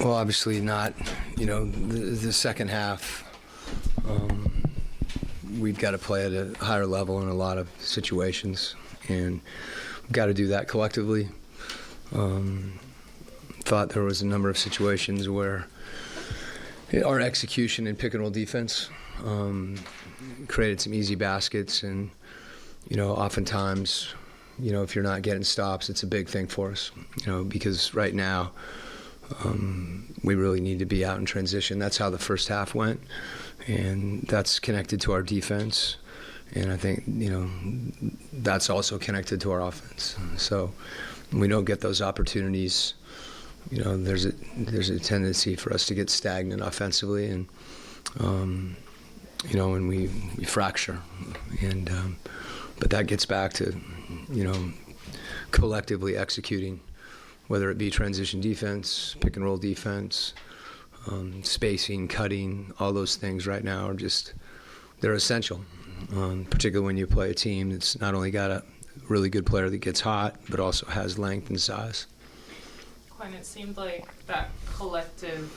Well, obviously not. The second half, we've got to play at a higher level in a lot of situations, and we've got to do that collectively. Thought there was a number of situations where our execution in pick and roll defense created some easy baskets, and oftentimes, if you're not getting stops, it's a big thing for us. Because right now we really need to be out in transition. That's how the first half went, and that's connected to our defense, and I think that's also connected to our offense. So when we don't get those opportunities, there's a tendency for us to get stagnant offensively, and and we fracture, and but that gets back to collectively executing, whether it be transition defense, pick and roll defense, spacing, cutting. All those things right now are they're essential, particularly when you play a team that's not only got a really good player that gets hot, but also has length and size. Quinn, it seemed like that collective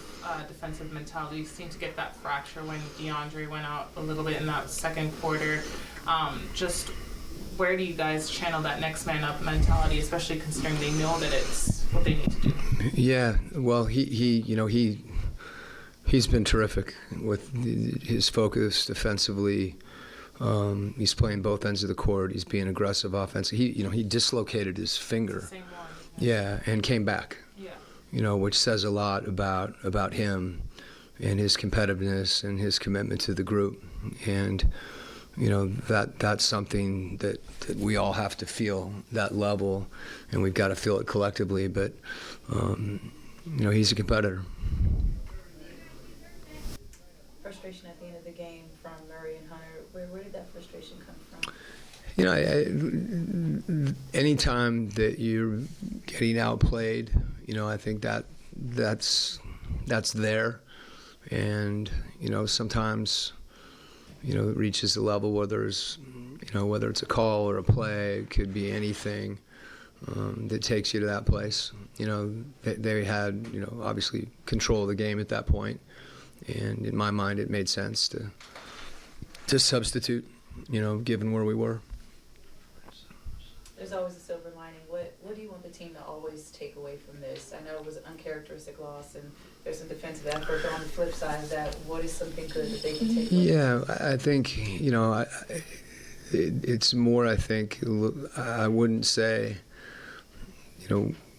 defensive mentality seemed to get that fracture when DeAndre went out a little bit in that second quarter. Just where do you guys channel that next man up mentality, especially considering they know that it's what they need to do? Yeah, well, he's been terrific with his focus defensively. He's playing both ends of the court. He's being aggressive offensively. He dislocated his finger. Same one. Yeah, and came back. Yeah. Which says a lot about him and his competitiveness and his commitment to the group. And that's something that we all have to feel, that level, and we've got to feel it collectively. But he's a competitor. Frustration at the end of the game from Murray and Hunter. Where did that frustration come from? Anytime that you're getting outplayed, I think that's there, and sometimes it reaches a level where there's whether it's a call or a play, it could be anything that takes you to that place. They had obviously control of the game at that point, and in my mind it made sense to substitute, given where we were. There's always a silver lining. What do you want the team to always take away from this? I know it was an uncharacteristic loss, and there's some defensive effort, but on the flip side of that, what is something good that they can take away? Yeah, I think, it's more, I think, I wouldn't say,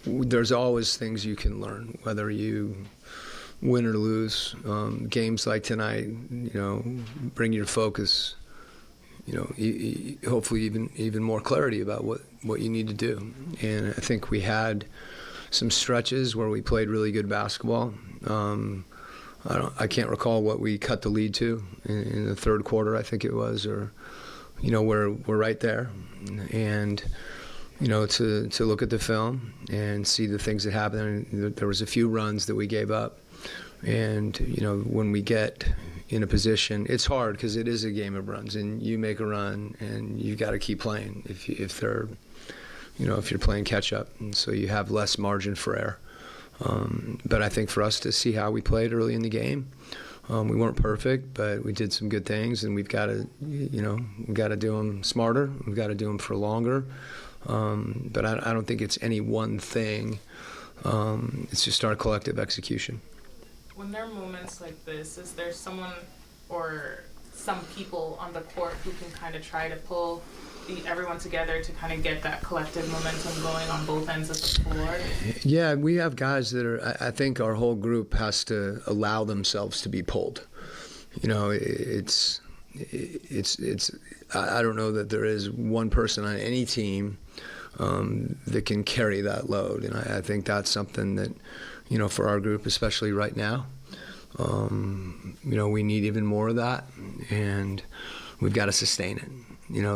there's always things you can learn, whether you win or lose. Games like tonight, bring your focus, hopefully even more clarity about what you need to do. And I think we had some stretches where we played really good basketball. I can't recall what we cut the lead to in the third quarter, I think it was, or we're right there. And to look at the film and see the things that happened. There was a few runs that we gave up, and when we get in a position, it's hard because it is a game of runs, and you make a run and you got to keep playing if you're playing catch up, and so you have less margin for error. But I think for us to see how we played early in the game, we weren't perfect, but we did some good things, and we've got to do them smarter. We've got to do them for longer. But I don't think it's any one thing. It's just our collective execution. When there are moments like this, is there someone or some people on the court who can kind of try to pull everyone together to kind of get that collective momentum going on both ends of the floor? Yeah, we have guys that are, I think our whole group has to allow themselves to be pulled. It's I don't know that there is one person on any team that can carry that load, and I think that's something that, for our group, especially right now, we need even more of that, and we've got to sustain it.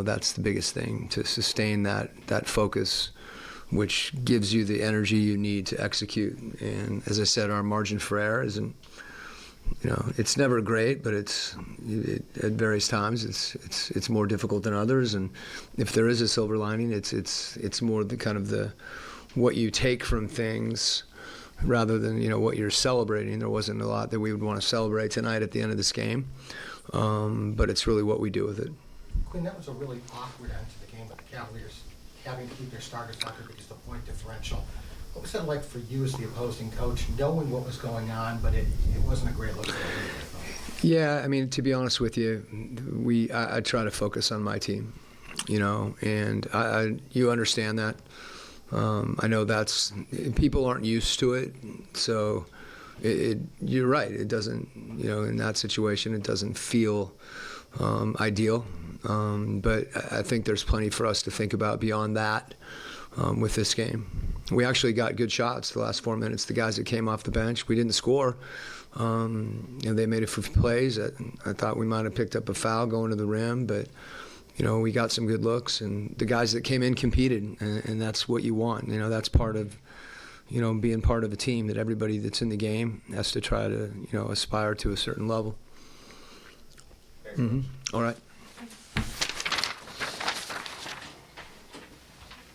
That's the biggest thing, to sustain that focus, which gives you the energy you need to execute. And as I said, our margin for error isn't, it's never great, but at various times it's more difficult than others. And if there is a silver lining, it's more the kind of what you take from things rather than what you're celebrating. There wasn't a lot that we would want to celebrate tonight at the end of this game, but it's really what we do with it. Quinn, that was a really awkward end to the game with the Cavaliers having to keep their starters out there because of the point differential. What was that like for you as the opposing coach, knowing what was going on, but it wasn't a great look for you? Yeah, I mean, to be honest with you, I try to focus on my team, and you understand that. I know people aren't used to it, so you're right. It doesn't, in that situation, it doesn't feel ideal. But I think there's plenty for us to think about beyond that with this game. We actually got good shots the last 4 minutes. The guys that came off the bench, we didn't score. They made a few plays. I thought we might have picked up a foul going to the rim, but we got some good looks. And the guys that came in competed, and that's what you want. That's part of being part of a team, that everybody that's in the game has to try to aspire to a certain level. Mm-hmm. All right.